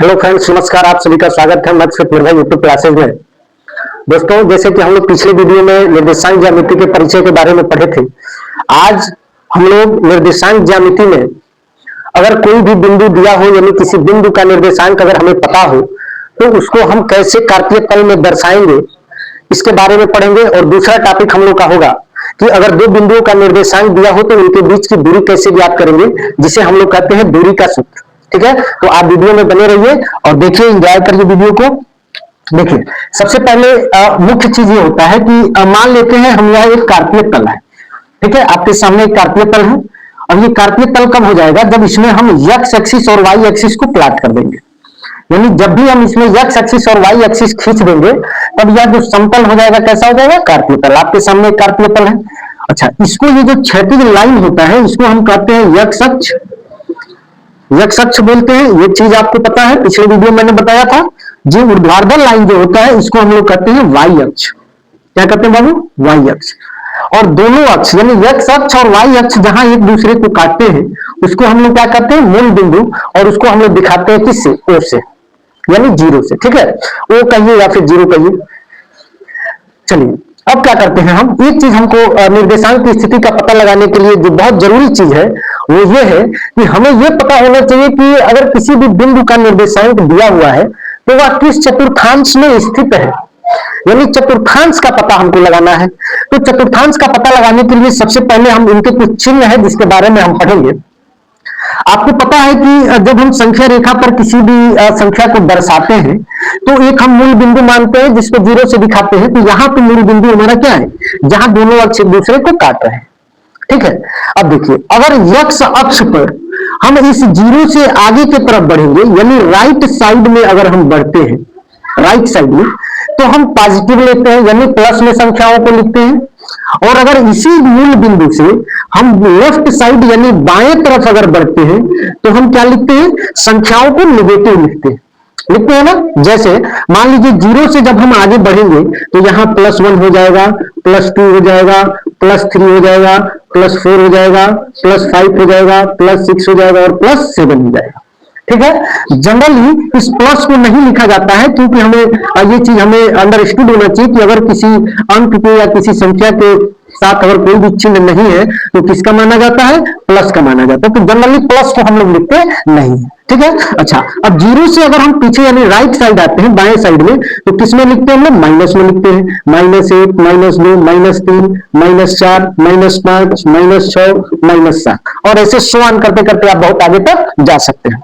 Hello friends, नमस्कार। आप सभी का स्वागत है मैथ्स विद निर्भय यूट्यूब क्लासेज में। दोस्तों, जैसे कि हम लोग पिछले वीडियो में निर्देशांक ज्यामिति के परिचय के बारे में पढ़े थे, आज हम लोग निर्देशांक ज्यामिति में अगर कोई भी बिंदु दिया हो, यानी किसी बिंदु का निर्देशांक अगर हमें पता हो तो उसको हम कैसे कार्तीय तल में दर्शाएंगे, इसके बारे में पढ़ेंगे। और दूसरा टॉपिक हम लोग का होगा कि अगर दो बिंदुओं का निर्देशांक दिया हो तो उनके बीच की दूरी कैसे ज्ञात करेंगे, जिसे हम लोग कहते हैं दूरी का सूत्र। ठीक है, तो आप वीडियो में बने रहिए और देखिए, एंजॉय करिए वीडियो को। देखिए, सबसे पहले मुख्य चीज ये होता है कि मान लेते हैं हम यहाँ एक कार्तीय तल है। ठीक है, आपके सामने एक कार्तीय तल है और ये कार्तीय तल कब हो जाएगा, जब इसमें हम एक्स एक्सिस और वाई एक्सिस को प्लॉट कर देंगे। यानी जब भी हम इसमें एक्स एक्सिस और वाई एक्सिस खींच देंगे तब यह जो समतल हो जाएगा, कैसा हो जाएगा, कार्तीय तल। आपके सामने एक कार्तीय तल है। अच्छा, इसको ये जो क्षैतिज लाइन होता है इसको हम कहते हैं एक्स अक्ष, एक्स अक्ष बोलते हैं। ये चीज आपको पता है, पिछले वीडियो मैंने बताया था। जी, ऊर्ध्वाधर लाइन जो होता है इसको हम लोग कहते हैं वाई अक्ष। क्या कहते हैं बाबू, वाई अक्ष। और दोनों अक्ष यानी एक्स अक्ष और वाई अक्ष जहां एक दूसरे को काटते हैं उसको हम लोग क्या कहते हैं, मूल बिंदु। और उसको हम लोग दिखाते हैं किससे, ओ से, यानी जीरो से। ठीक है, ओ कहिए या फिर जीरो कहिए। चलिए, अब क्या करते हैं हम, एक चीज हमको निर्देशांक की स्थिति का पता लगाने के लिए जो बहुत जरूरी चीज है वो ये है कि हमें ये पता होना चाहिए कि अगर किसी भी बिंदु का निर्देशांक दिया हुआ है तो वह किस चतुर्थांश में स्थित है, यानी चतुर्थांश का पता हमको लगाना है। तो चतुर्थांश का पता लगाने के लिए सबसे पहले हम इनके कुछ चिन्ह है जिसके बारे में हम पढ़ेंगे। आपको पता है कि जब हम संख्या रेखा पर किसी भी संख्या को दर्शाते हैं तो एक हम मूल बिंदु मानते हैं जिसको जीरो से दिखाते हैं। तो यहाँ पे मूल बिंदु हमारा क्या है, जहां दोनों अक्ष एक दूसरे को काट रहे हैं। ठीक है, अब देखिए, अगर एक्स अक्ष पर हम इस जीरो से आगे की तरफ बढ़ेंगे, यानी राइट साइड में अगर हम बढ़ते हैं, राइट साइड में, तो हम पॉजिटिव लेते हैं, यानी प्लस में संख्याओं को लिखते हैं। और अगर इसी मूल बिंदु से हम लेफ्ट साइड यानी बाएं तरफ अगर बढ़ते हैं तो हम क्या लिखते हैं, संख्याओं को नेगेटिव लिखते हैं ना। जैसे मान लीजिए जीरो से जब हम आगे बढ़ेंगे तो यहाँ +1 हो जाएगा, +2 हो जाएगा, +3 हो जाएगा, +4 हो जाएगा, +5 हो जाएगा, +6 हो जाएगा और +7 हो जाएगा। ठीक है, जनरली इस प्लस को नहीं लिखा जाता है क्योंकि हमें ये चीज हमें अंडरस्टूड होना चाहिए कि अगर किसी अंक के या किसी संख्या के साथ अगर कोई भी चिन्ह नहीं है तो किसका माना जाता है, प्लस का माना जाता है। तो जनरली प्लस को हम लोग लिखते नहीं है। ठीक है, अच्छा, अब जीरो से अगर हम पीछे यानी राइट साइड आते हैं, बाएं साइड में, तो किसमें लिखते हैं हम लोग, माइनस में लिखते हैं। -1, -2, -3, -4, -5, -6, -7 और ऐसे सो ऑन करते करते आप बहुत आगे तक जा सकते हैं।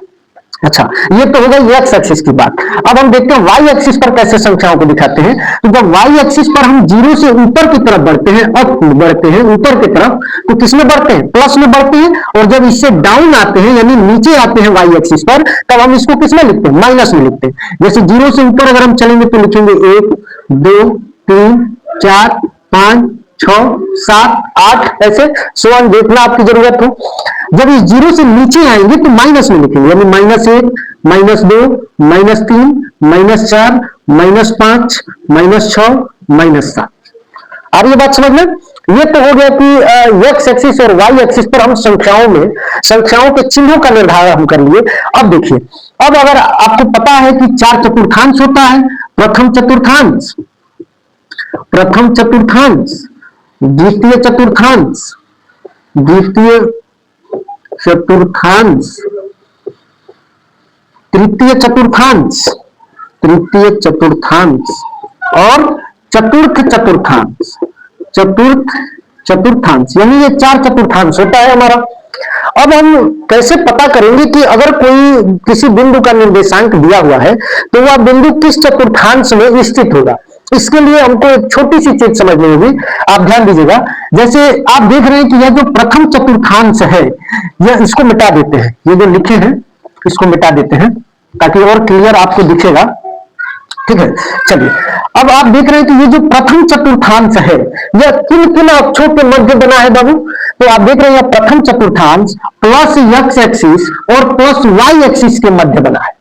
अच्छा, ये तो हो गई एक्स एक्सिस की बात। अब हम देखते हैं वाई एक्सिस पर कैसे संख्याओं को दिखाते हैं। तो जब वाई एक्सिस पर हम जीरो से ऊपर की तरफ बढ़ते हैं, अप बढ़ते हैं ऊपर की तरफ, तो किसमें बढ़ते हैं, प्लस में बढ़ते हैं। और जब इससे डाउन आते हैं यानी नीचे आते हैं वाई एक्सिस पर, तब हम इसको किसमें लिखते हैं, माइनस में लिखते हैं। जैसे जीरो से ऊपर अगर हम चलेंगे तो लिखेंगे 1, 2, 3, 4, 5, 6, 7, 8, ऐसे सो ऑन, देखना आपकी जरूरत हो। जब इस जीरो से नीचे आएंगे तो माइनस में लिखेंगे, यानी -1, -2, -3, -4, -5, -6, -7। आ रही है बात समझ में। ये तो हो गया कि एक्स एक्सिस और वाई एक्सिस पर हम संख्याओं के चिन्हों का निर्धारण हम कर लिए। अब देखिए, अब अगर आपको पता है कि 4 चतुर्थांश होता है, प्रथम चतुर्थांश, द्वितीय चतुर्थांश, तृतीय चतुर्थांश और चतुर्थ चतुर्थांश, यानी ये 4 चतुर्थांश होता है हमारा। अब हम कैसे पता करेंगे कि अगर कोई किसी बिंदु का निर्देशांक दिया हुआ है तो वह बिंदु किस चतुर्थांश में स्थित होगा। इसके लिए हमको एक छोटी सी चीज समझनी होगी, आप ध्यान दीजिएगा। जैसे आप देख रहे हैं कि यह जो प्रथम चतुर्थांश है, यह इसको मिटा देते हैं, ये जो लिखे हैं इसको मिटा देते हैं ताकि और क्लियर आपको दिखेगा। ठीक है, चलिए, अब आप देख रहे हैं कि ये जो प्रथम चतुर्थांश है यह किन किन अक्षों के मध्य बना है बाबू। तो आप देख रहे हैं प्रथम चतुर्थांश प्लस एक्स एक्सिस और प्लस वाई एक्सिस के मध्य बना है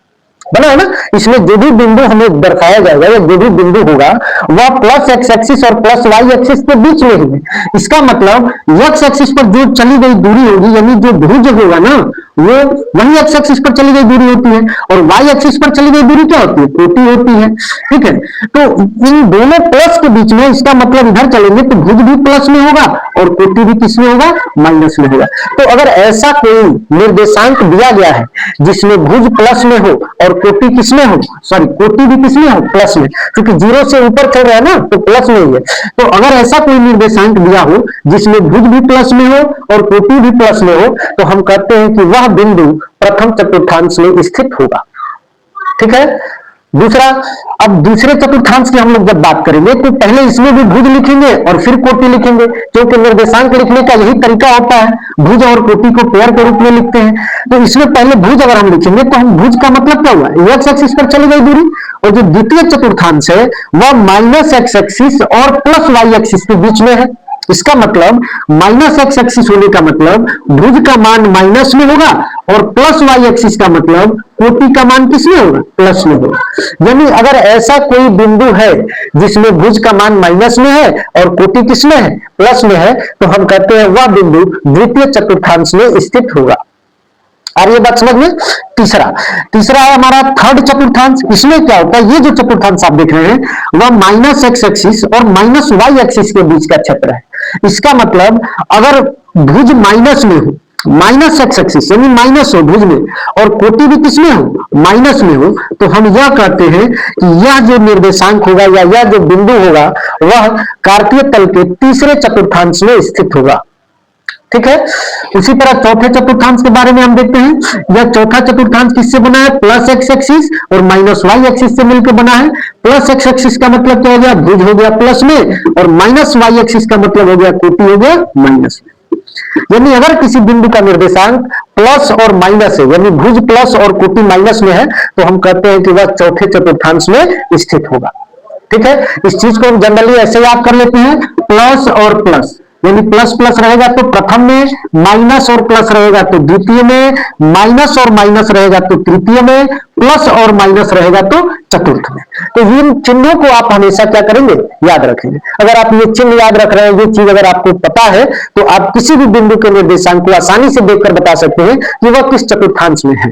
ना। इसमें जो भी बिंदु हमें दर्शाया जाएगा या जो भी बिंदु होगा वह प्लस एक्स एक्सिस और प्लस वाई एक्सिस के बीच में ही है। इसका मतलब एक्स एक्सिस पर जो चली गई दूरी होगी, यानी जो भुज होगा ना, वो वही एक्स एक्सिस पर चली गई दूरी होती है, और वाई एक्सिस पर चली गई दूरी क्या होती है, कोटि होती है। ठीक है, तो इन दोनों प्लस के बीच में, इसका मतलब इधर चलेंगे तो भुज भी प्लस में होगा और कोटि भी किसमें होगा, माइनस में होगा। तो अगर ऐसा कोई निर्देशांक दिया गया है जिसमें भुज प्लस में हो और कोटि किसमें हो, सॉरी कोटि भी किसमें हो, प्लस में, क्योंकि जीरो से ऊपर चल रहा है ना तो प्लस में ही है। तो अगर ऐसा कोई निर्देशांक दिया हो जिसमें भुज भी प्लस में हो और कोटि भी प्लस में हो, तो हम कहते हैं कि वह बिंदु प्रथम चतुर्थांश में स्थित होगा। ठीक है, दूसरा, अब दूसरे चतुर्थांश की हम लोग जब बात करेंगे तो पहले इसमें भी भुज लिखेंगे और फिर कोटि लिखेंगे, क्योंकि निर्देशांक लिखने का यही तरीका होता है, भुज और कोटि को पेयर के रूप में लिखते हैं। तो इसमें पहले भुज अगर हम लिखेंगे तो हम भुज का मतलब क्या हुआ, एक्स एक्सिस पर चली गई दूरी, और जो द्वितीय चतुर्थांश है वह माइनस एक्स एक्सिस और प्लस वाई एक्सिस के बीच में है। इसका मतलब माइनस एक्स एक्सिस होने का मतलब भुज का मान माइनस में होगा और प्लस वाई एक्सिस का मतलब कोटि का मान किसमें होगा, प्लस में होगा। यानी अगर ऐसा कोई बिंदु है जिसमें भुज का मान माइनस में है और कोटि किसमें है, प्लस में है, तो हम कहते हैं वह बिंदु द्वितीय चतुर्थांश में स्थित होगा। और ये बात समझ में। तीसरा है हमारा थर्ड चतुर्थांश। इसमें क्या होता है, ये जो चतुर्थांश आप देख रहे हैं वह माइनस एक्स एक्सिस और माइनस वाई एक्सिस के बीच का क्षेत्र है। इसका मतलब अगर भुज माइनस में हो, माइनस एक्स एक्सिस यानी माइनस हो भुज में, और कोटि भी किसमें हो, माइनस में हो, तो हम यह कहते हैं कि यह जो निर्देशांक होगा या यह जो बिंदु होगा वह कार्तीय तल के तीसरे चतुर्थांश में स्थित होगा। ठीक है, उसी तरह चौथे चतुर्थांश के बारे में हम देखते हैं। यह चौथा चतुर्थांश किससे बना है, प्लस एक्स एक्सिस और माइनस वाई एक्सिस से मिलकर बना है। प्लस एक्स एक्सिस का मतलब क्या हो गया, भुज हो गया प्लस में, और माइनस वाई एक्सिस का मतलब हो गया कोटि हो गया माइनस में। यानी अगर किसी बिंदु का निर्देशांक प्लस और माइनस है, यानी भुज प्लस और कोटि माइनस में है, तो हम कहते हैं कि वह चौथे चतुर्थांश में स्थित होगा। ठीक है, इस चीज को हम जनरली ऐसे याद कर लेते हैं, प्लस और प्लस, यानी प्लस प्लस रहेगा तो प्रथम में, माइनस और प्लस रहेगा तो द्वितीय में, माइनस और माइनस रहेगा तो तृतीय में, प्लस और माइनस रहेगा तो चतुर्थ में। तो इन चिन्हों को आप हमेशा क्या करेंगे, याद रखेंगे। अगर आप ये चिन्ह याद रख रहे हैं, ये चीज अगर आपको पता है, तो आप किसी भी बिंदु के निर्देशांक को आसानी से देखकर बता सकते हैं कि वह किस चतुर्थांश में है।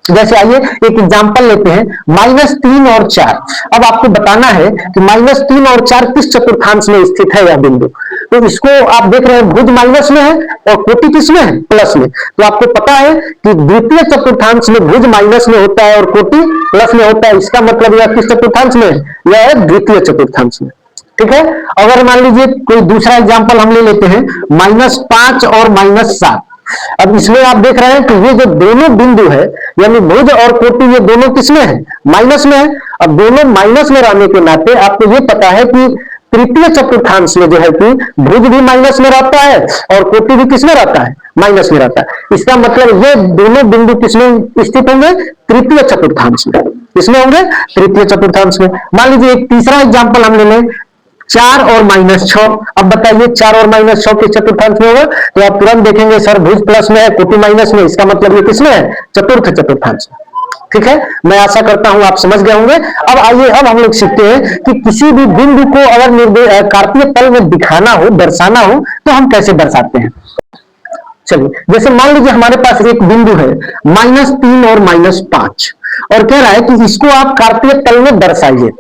जैसे आइए एक एग्जांपल लेते हैं, -3 और 4। अब आपको बताना है कि -3 और 4 किस चतुर्थांश में स्थित है यह बिंदु। तो इसको आप देख रहे हैं, भुज माइनस में है और कोटि किसमें है, प्लस में। तो आपको पता है कि द्वितीय चतुर्थांश में भुज माइनस में होता है और कोटि प्लस में होता है। इसका मतलब यह किस चतुर्थांश में है, यह है द्वितीय चतुर्थांश में। ठीक है, अगर मान लीजिए कोई दूसरा एग्जाम्पल हम ले लेते हैं, -5 और -7। अब इसमें आप देख रहे हैं कि ये जो दोनों बिंदु है, यानी भुज और कोटि, ये दोनों किसमें है, माइनस में है। अब दोनों माइनस में रहने के नाते आपको ये पता है कि तृतीय चतुर्थांश में जो है कि भुज भी माइनस में रहता है और कोटि भी किसमें रहता है, माइनस में रहता है। इसका मतलब ये दोनों बिंदु किसमें स्थित होंगे, तृतीय चतुर्थांश में। किसमें होंगे, तृतीय चतुर्थांश में। मान लीजिए एक तीसरा एग्जाम्पल हम ले लें, 4 और -6। अब बताइए 4 और -6 किस चतुर्थांश में होगा, तो आप तुरंत देखेंगे सर भुज प्लस में है, कोटि माइनस में, इसका मतलब ये किसमें है, चतुर्थ चतुर्थांश में। ठीक है, मैं आशा करता हूं आप समझ गए होंगे। अब आइए, अब हम लोग सीखते हैं कि किसी भी बिंदु को अगर कार्तीय तल में दिखाना हो, दर्शाना हो, तो हम कैसे दर्शाते हैं। चलिए, जैसे मान लीजिए हमारे पास एक बिंदु है -3 और -5, और कह रहा है कि इसको आप कार्तीय तल में दर्शाइए।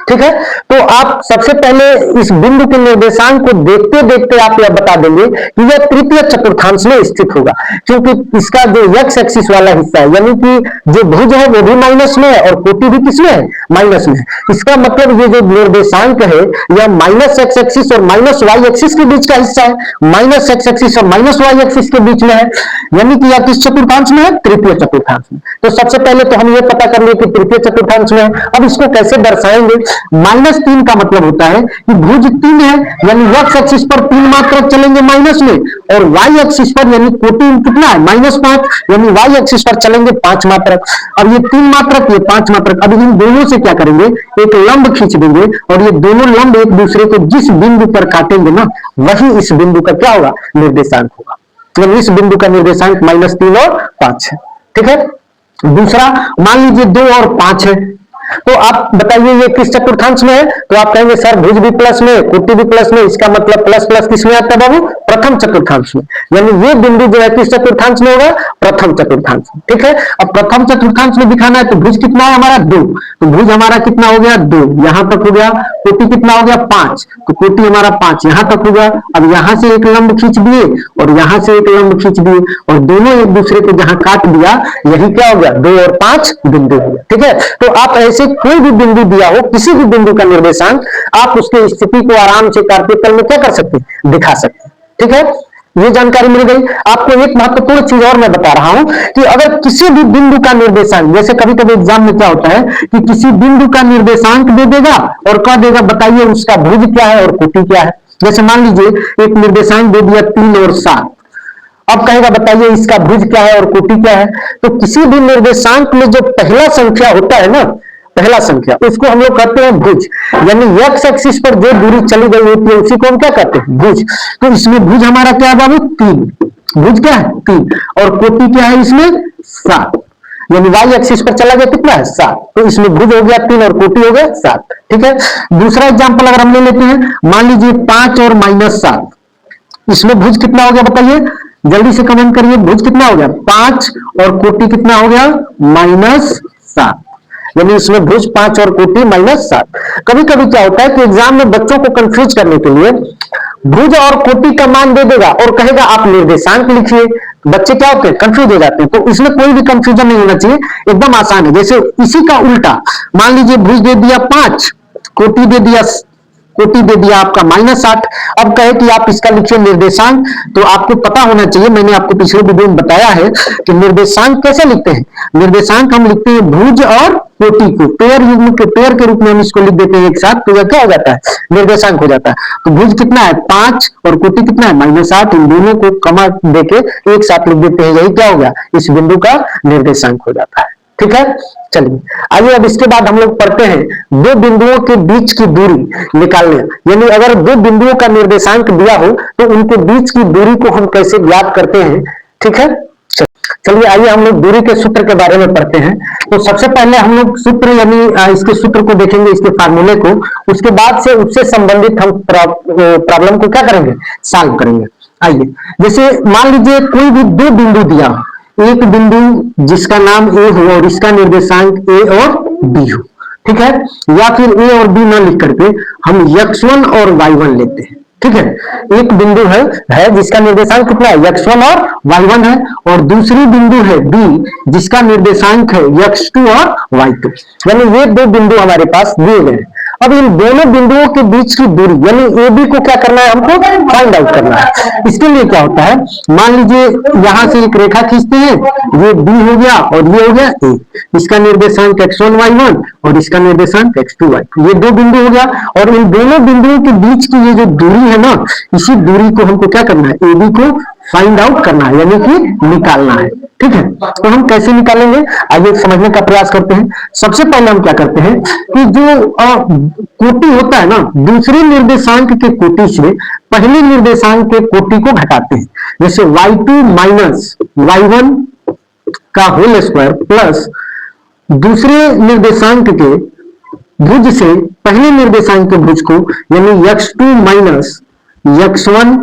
ठीक है, तो आप सबसे पहले इस बिंदु के निर्देशांक को देखते देखते आप यह बता देंगे कि यह तृतीय चतुर्थांश में स्थित होगा, क्योंकि इसका जो एक्स एक्सिस वाला हिस्सा है, यानी कि जो भुज है वो भी माइनस में है और कोटि भी किसमें है, माइनस में है। इसका मतलब ये जो निर्देशांक है यह माइनस एक्स एक्सिस और माइनस वाई एक्सिस के बीच का हिस्सा है, माइनस एक्स एक्सिस और माइनस वाई एक्सिस के बीच में है, यानी कि यह किस चतुर्थांश में है, तृतीय चतुर्थांश में। तो सबसे पहले तो हम ये पता कर लिए कि तृतीय चतुर्थांश में है। अब इसको कैसे दर्शाएंगे, -3 का मतलब होता है कि भुज 3 है, यानी एक्स एक्सिस पर 3 मात्रक चलेंगे माइनस में, और वाई एक्सिस पर यानी कोटि कितना है, -5, यानी वाई एक्सिस पर चलेंगे 5 मात्रक। अब ये 3 मात्रक, ये 5 मात्रक, अब इन दोनों से क्या करेंगे, एक लंब खींच देंगे, और ये दोनों लंब एक दूसरे को जिस बिंदु पर काटेंगे ना, वही इस बिंदु का क्या होगा, निर्देशांक होगा। यानी इस बिंदु का निर्देशांक -3 और 5 है। ठीक है, दूसरा मान लीजिए 2 और 5 है। तो आप बताइए ये किस चतुर्थांश में है? तो आप कहेंगे सर भुज भी प्लस में, कोटि भी प्लस में, इसका मतलब प्लस प्लस किसमें आता है बाबू? प्रथम चतुर्थांश में। यानी ये बिंदु जो है किस चतुर्थांश में होगा? प्रथम चतुर्थांश में। ठीक है, अब प्रथम चतुर्थांश में दिखाना है तो भुज कितना है हमारा? 2। तो भुज हमारा कितना हो गया? 2, यहां तक हो गया। कोटि कितना हो गया? 5, तो कोटि हमारा 5 यहां तक होगा। अब यहां से एक लंब खींच दिए और यहां से एक लंब खींच दिए और दोनों एक दूसरे को जहां काट दिया, यही क्या हो गया? 2 और 5 बिंदु हो गया। ठीक है, तो आप ऐसे कोई भी बिंदु दिया हो, किसी भी बिंदु का निर्देशांक, आप उसकी स्थिति को आराम से कार्यतल में क्या कर सकते हैं? दिखा सकते हैं। ठीक है, ये जानकारी मिल गई। आपको एक महत्वपूर्ण चीज और मैं बता रहा हूं कि अगर किसी भी बिंदु का निर्देशांक, जैसे कभी कभी एग्जाम में क्या होता है कि किसी बिंदु का निर्देशांक दे देगा और कह देगा बताइए उसका भुज क्या है और कोटि क्या है। जैसे मान लीजिए एक निर्देशांक दे दिया 3 और 7, अब कहेगा बताइए इसका भुज क्या है और कोटि क्या है। तो किसी भी निर्देशांक में जो पहला संख्या होता है ना, पहला संख्या, उसको हम लोग कहते हैं भुज। यानी एक्स एक्सिस पर जो दूरी चली गई होती है उसी को हम क्या कहते हैं? भुज। तो इसमें भुज हमारा क्या है बाबू? 3। भुज क्या है? 3। और कोटि क्या है इसमें? 7। यानी वाई एक्सिस पर चला गया कितना है? 7। तो इसमें भुज हो गया 3 और कोटि हो गया 7। ठीक है, दूसरा एग्जाम्पल अगर हम ले लेते हैं, मान लीजिए 5 और -7, इसमें भुज कितना हो गया बताइए? जल्दी से कमेंट करिए, भुज कितना हो गया? 5 और कोटि कितना हो गया? -7। यानी इसमें भुज 5 और कोटि -7। कभी कभी क्या होता है कि एग्जाम में बच्चों को कंफ्यूज करने के लिए भुज और कोटि का मान दे देगा और कहेगा आप निर्देशांक लिखिए। बच्चे क्या होते हैं? कंफ्यूज हो जाते हैं। तो इसमें कोई भी कंफ्यूजन नहीं होना चाहिए, एकदम आसान है। जैसे इसी का उल्टा, मान लीजिए भुज दे दिया 5, कोटि दे दिया आपका -8। अब कहे कि आप इसका लिखिए निर्देशांक, तो आपको पता होना चाहिए, मैंने आपको पिछले वीडियो में बताया है कि निर्देशांक कैसे लिखते हैं। निर्देशांक हम लिखते हैं भुज और कोटि को पेयर युग्म के पेयर के रूप में हम इसको लिख देते हैं एक साथ, तो यह क्या हो जाता है? निर्देशांक हो जाता है। तो भुज कितना है? 5 और कोटि कितना है? -8। इन दोनों को कमा देके एक साथ लिख देते हैं, यही क्या हो गया? इस बिंदु का निर्देशांक हो जाता है। ठीक है, चलिए आइए अब इसके बाद हम लोग पढ़ते हैं दो बिंदुओं के बीच की दूरी निकालने। यानी अगर दो बिंदुओं का निर्देशांक दिया हो तो उनके बीच की दूरी को हम कैसे ज्ञात करते हैं। ठीक है, चलिए आइए हम लोग दूरी के सूत्र के बारे में पढ़ते हैं। तो सबसे पहले हम लोग सूत्र यानी इसके सूत्र को देखेंगे, इसके फार्मूले को। उसके बाद से उससे संबंधित हम प्रॉब्लम को क्या करेंगे? सॉल्व करेंगे। आइए, जैसे मान लीजिए कोई भी दो बिंदु दिया हो, एक बिंदु जिसका नाम ए हो और इसका निर्देशांक ए और बी हो। ठीक है, या फिर ए और बी न लिख करके हम x1 और y1 लेते हैं। ठीक है, एक बिंदु है जिसका निर्देशांक कितना है? x1 और y1 है, और दूसरी बिंदु है b जिसका निर्देशांक है x2 और y2। यानी ये दो बिंदु हमारे पास दिए गए हैं। अब इन दोनों बिंदुओं के बीच की दूरी यानी ए बी को क्या करना है? हमको फाइंड आउट करना है। इसके लिए क्या होता है, मान लीजिए यहां से एक रेखा खींचते हैं, ये बी हो गया और ये हो गया ए। इसका निर्देशांक x1 y1 और इसका निर्देशांक x2 y2, ये दो बिंदु हो गया। और इन दोनों बिंदुओं के बीच की ये जो दूरी है ना, इसी दूरी को हमको क्या करना है? ए बी को फाइंड आउट करना है, यानी कि निकालना है। ठीक है, तो हम कैसे निकालेंगे आइए समझने का प्रयास करते हैं। सबसे पहले हम क्या करते हैं कि जो कोटि होता है ना, दूसरे निर्देशांक के कोटि से पहले निर्देशांक के कोटि को घटाते हैं। जैसे y2 माइनस y1 का होल स्क्वायर प्लस दूसरे निर्देशांक के भुज से पहले निर्देशांक के भुज को, यानी x2 माइनस x1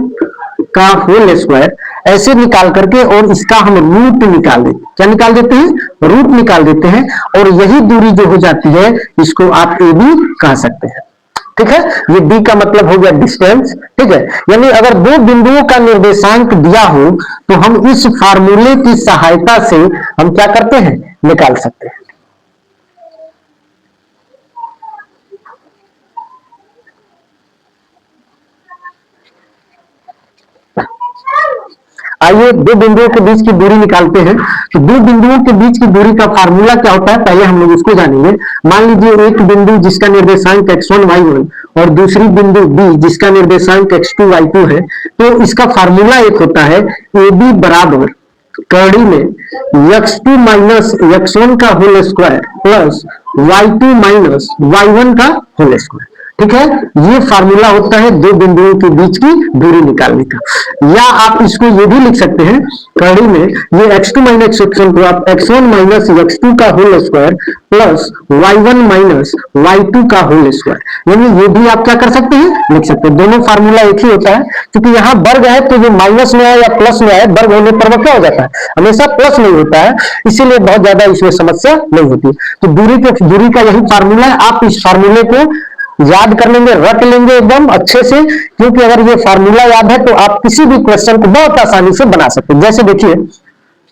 का होल स्क्वायर, ऐसे निकाल करके और इसका हम रूट निकाल देते। क्या निकाल देते हैं? रूट निकाल देते हैं। और यही दूरी जो हो जाती है इसको आप ए बी कह सकते हैं। ठीक है, ये बी का मतलब हो गया डिस्टेंस। ठीक है, यानी अगर दो बिंदुओं का निर्देशांक दिया हो तो हम इस फार्मूले की सहायता से हम क्या करते हैं? निकाल सकते हैं। आइए दो बिंदुओं के बीच की दूरी निकालते हैं। तो दो बिंदुओं के बीच की दूरी का फार्मूला क्या होता है, पहले हम लोग उसको जानेंगे। मान लीजिए एक बिंदु जिसका निर्देशांक x1 y1 और दूसरी बिंदु b जिसका निर्देशांक x2 y2 है, तो इसका फार्मूला एक होता है ए बी बराबर कड़ी में x2 माइनस x1 का whole square plus y2 minus y1 का होल स्क्वायर। ठीक है, ये फार्मूला होता है दो बिंदुओं के बीच की दूरी निकालने का। या आप इसको ये भी लिख सकते हैं कड़ी में, ये x2 माइनस x1 को आप x1 माइनस x2 का whole square plus y1 minus y2 का होल स्क्वायर, यानी ये भी आप क्या कर सकते हैं, लिख सकते हैं। दोनों फार्मूला एक ही होता है, क्योंकि यहाँ वर्ग है तो ये माइनस में है या प्लस में है, वर्ग होने पर वो क्या हो जाता है, हमेशा प्लस नहीं होता है, इसीलिए बहुत ज्यादा इसमें समस्या नहीं होती। तो दूरी का यही फार्मूला है। आप इस फार्मूले को याद कर लेंगे, रट लेंगे एकदम अच्छे से, क्योंकि अगर ये फार्मूला याद है तो आप किसी भी क्वेश्चन को बहुत आसानी से बना सकते हैं। जैसे देखिए,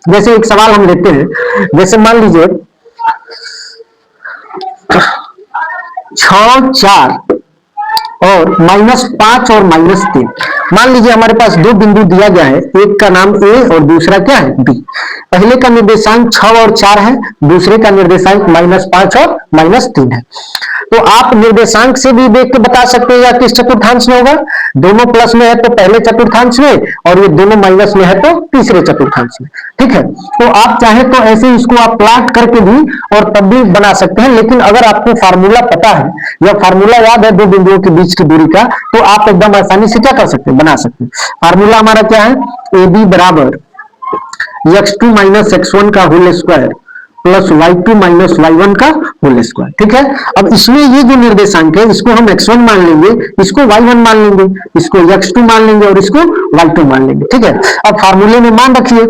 जैसे एक सवाल हम लेते हैं, जैसे मान लीजिए 6 4 और -5 और -3, मान लीजिए हमारे पास दो बिंदु दिया गया है, एक का नाम ए और दूसरा क्या है, बी। पहले का निर्देशांक 6 और 4 है, दूसरे का निर्देशांक -5 और -3 है। तो आप निर्देशांक से भी देख के बता सकते हैं या किस चतुर्थांश में होगा, दोनों प्लस में है तो पहले चतुर्थांश में, और ये दोनों माइनस में है तो तीसरे चतुर्थांश में। ठीक है, तो आप चाहे तो ऐसे इसको आप प्लॉट करके भी और तब भी बना सकते हैं, लेकिन अगर आपको फार्मूला पता है या फार्मूला याद है दो बिंदुओं के बीच की दूरी का, तो आप एकदम आसानी से क्या कर सकते हैं, बना सकते हैं। फार्मूला हमारा क्या है, ए बी बराबर x2 माइनस x1 का whole square plus y2 minus y1 का होल स्क्वायर। ठीक है, अब इसमें ये जो निर्देशांक है इसको हम x1 मान लेंगे, इसको y1 मान लेंगे, इसको x2 मान लेंगे और इसको y2 मान लेंगे। ठीक है, अब फार्मूले में मान रखिए,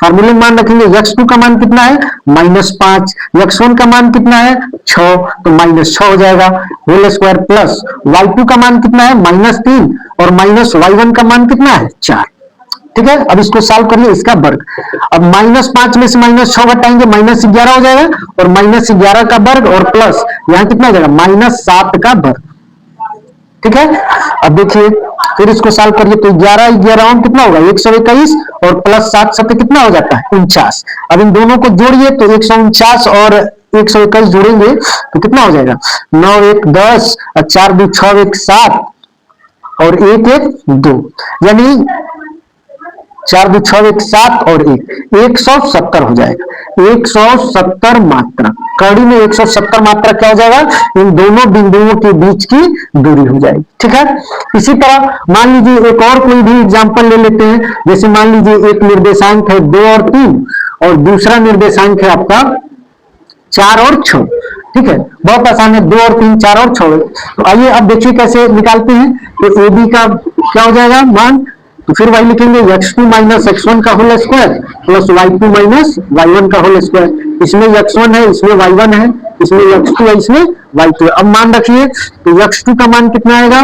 फार्मूले में मान रखेंगे x2 का मान कितना है -5, x1 का मान कितना है 6, तो -6 हो जाएगा होल स्क्वायर प्लस y2 का मान कितना है -3 और माइनस y1 का मान कितना है 4। ठीक है, अब इसको सॉल्व करिए, इसका वर्ग। अब -5 में से -6 घटाएंगे -11 हो जाएगा, और -11 का वर्ग और प्लस यहाँ कितना हो जाएगा -7 का वर्ग। ठीक है, अब देखिए फिर इसको सॉल्व करिए, तो 11 11 कितना होगा 121 और प्लस 7 7 कितना हो जाता है 49। अब इन दोनों को जोड़िए तो 149 और 121 जोड़ेंगे तो कितना हो जाएगा 9 1 10 और 4 2 6 1 7 और 1 1 2, यानी 4 2 6 1 7 और 1 170 हो जाएगा। 170 मात्रा, कड़ी में 170 मात्रा क्या हो जाएगा, इन दोनों बिंदुओं के बीच की दूरी हो जाएगी। ठीक है, इसी तरह मान लीजिए एक और कोई भी एग्जांपल ले लेते हैं, जैसे मान लीजिए एक निर्देशांक है 2 और 3 और दूसरा निर्देशांक है आपका 4 और 6। ठीक है, बहुत आसान है, 2 और 3 4 और 6। तो आइए अब देखिए कैसे निकालते हैं। तो ए बी का क्या हो जाएगा मान, तो फिर वही लिखेंगे x2 माइनस x1 का whole square plus y2 minus y1 का होल स्क्वायर। इसमें x1 है, इसमें y1 है, इसमें x2 है, इसमें y2 है। अब मान रखिए तो x2 का मान कितना आएगा,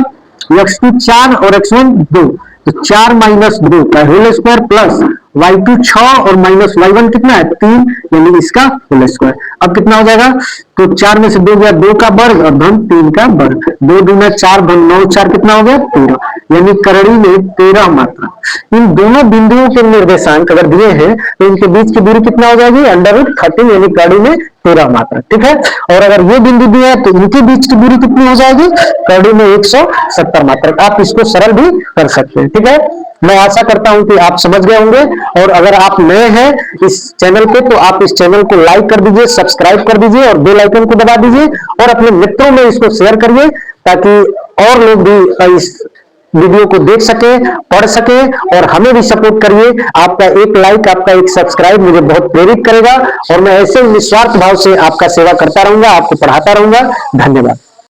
x2 4 और x1 2, तो 4 माइनस 2 का होल स्क्वायर प्लस y2 6 और माइनस y1 कितना है 3, यानी इसका होल स्क्वायर। अब कितना हो जाएगा, तो 4 में से 2 गया 2 का वर्ग और धन 3 का वर्ग, 2 दूना 4 धन 9 4 कितना हो गया 13, यानी करड़ी में 13 मात्रा। इन दोनों बिंदुओं के निर्देशांक अगर दिए हैं तो इनके बीच की दूरी कितना हो जाएगी √13, यानी करड़ी में 13 मात्रा। ठीक है, और अगर ये बिंदु दिए हैं तो इनके बीच की दूरी कितनी हो जाएगी, करड़ी में 170 मात्रा। आप इसको सरल भी कर सकते हैं। ठीक है, मैं आशा करता हूं कि आप समझ गए होंगे, और अगर आप नए हैं इस चैनल पे तो आप इस चैनल को लाइक कर दीजिए, सब्सक्राइब कर दीजिए और बेल आइकन को दबा दीजिए, और अपने मित्रों में इसको शेयर करिए ताकि और लोग भी इस वीडियो को देख सके, पढ़ सके, और हमें भी सपोर्ट करिए। आपका एक लाइक, आपका एक सब्सक्राइब मुझे बहुत प्रेरित करेगा, और मैं ऐसे निस्वार्थ भाव से आपका सेवा करता रहूंगा, आपको पढ़ाता रहूंगा। धन्यवाद।